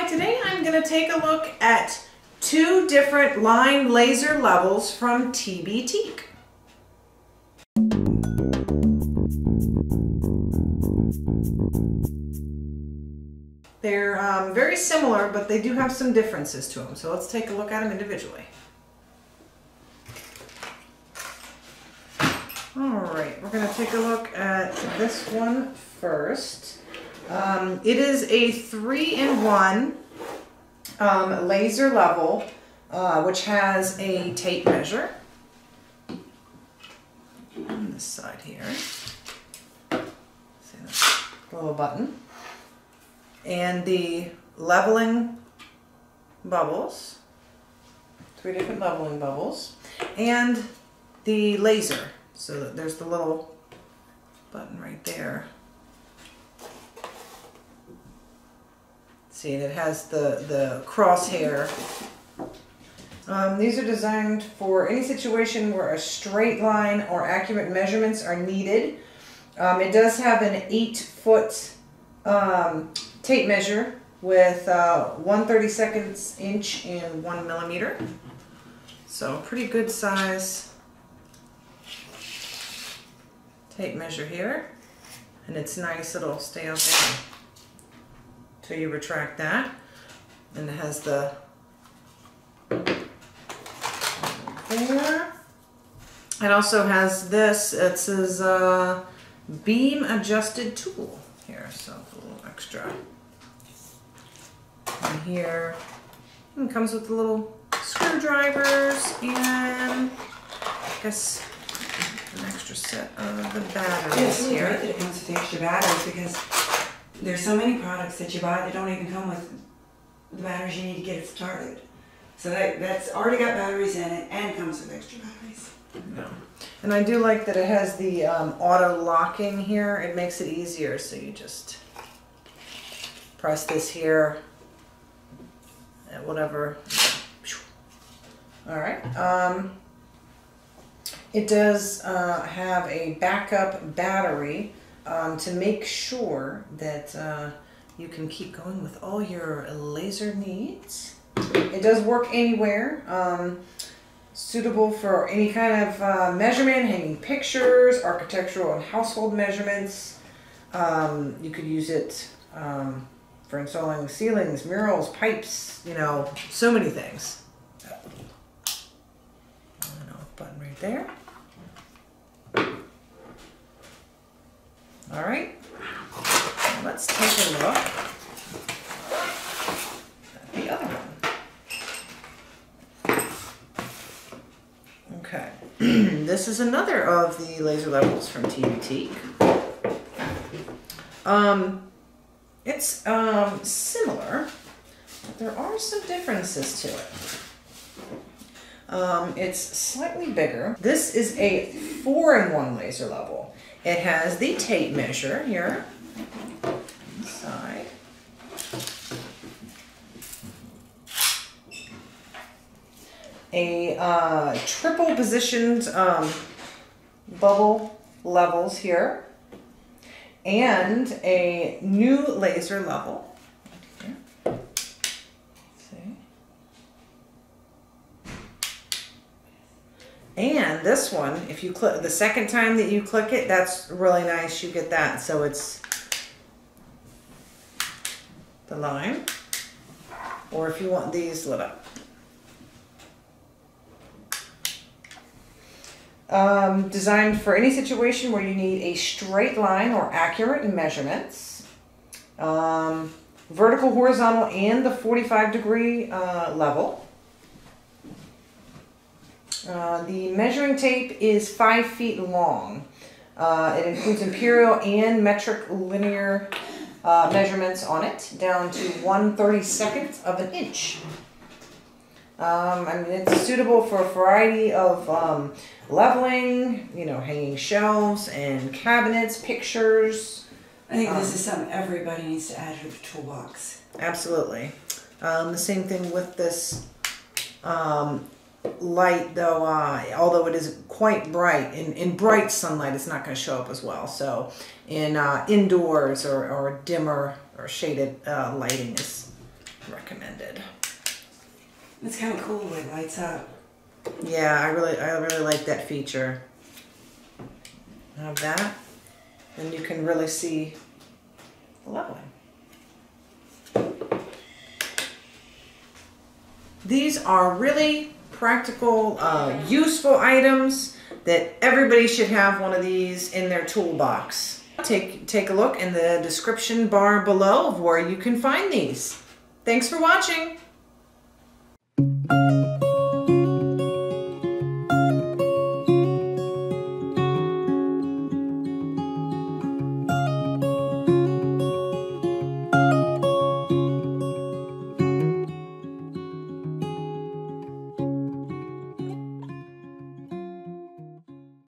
Hi, today I'm going to take a look at two different line laser levels from Tbteek. They're very similar, but they do have some differences to them. So let's take a look at them individually. Alright, we're going to take a look at this one first. It is a 3-in-1 laser level, which has a tape measure on this side here. See that little button. And the leveling bubbles, 3 different leveling bubbles, and the laser. So there's the little button right there. See, and it has the crosshair. These are designed for any situation where a straight line or accurate measurements are needed. It does have an 8-foot tape measure with 1/32 inch and 1 millimeter. So pretty good size tape measure here. And it's nice, it'll stay up there till you retract that. And it has the there. It also has this, it says beam adjusted tool here, so a little extra. And here it comes with the little screwdrivers and I guess an extra set of the batteries. Yeah, it's really here. great that it comes with the extra batteries because there's so many products that you buy that don't even come with the batteries you need to get it started. So that's already got batteries in it and comes with extra batteries. Yeah. And I do like that it has the auto locking here. It makes it easier, so you just press this here at whatever. All right. It does have a backup battery to make sure that you can keep going with all your laser needs. It does work anywhere. Suitable for any kind of measurement, hanging pictures, architectural and household measurements. You could use it for installing ceilings, murals, pipes, you know, so many things. Button right there. All right, let's take a look at the other one. Okay, this is another of the laser levels from Tbteek. It's similar, but there are some differences to it. It's slightly bigger. This is a 4-in-1 laser level. It has the tape measure here inside. A triple positioned bubble levels here, and a new laser level. And this one, if you click the second time that you click it, that's really nice. You get that. So it's the line, or if you want these lit up. Designed for any situation where you need a straight line or accurate measurements. Vertical, horizontal, and the 45-degree level. The measuring tape is 5 feet long. It includes imperial and metric linear measurements on it, down to 1/32 of an inch. I mean, it's suitable for a variety of leveling, you know, hanging shelves and cabinets, pictures. I think this is something everybody needs to add to the toolbox. Absolutely. The same thing with this light, though, although it is quite bright, in bright sunlight it's not going to show up as well. So in indoors or dimmer or shaded lighting is recommended. It's kind of cool when it lights up. Yeah, I really like that feature. Have that, and you can really see the leveling. These are really practical, useful items that everybody should have one of these in their toolbox. Take a look in the description bar below of where you can find these. Thanks for watching.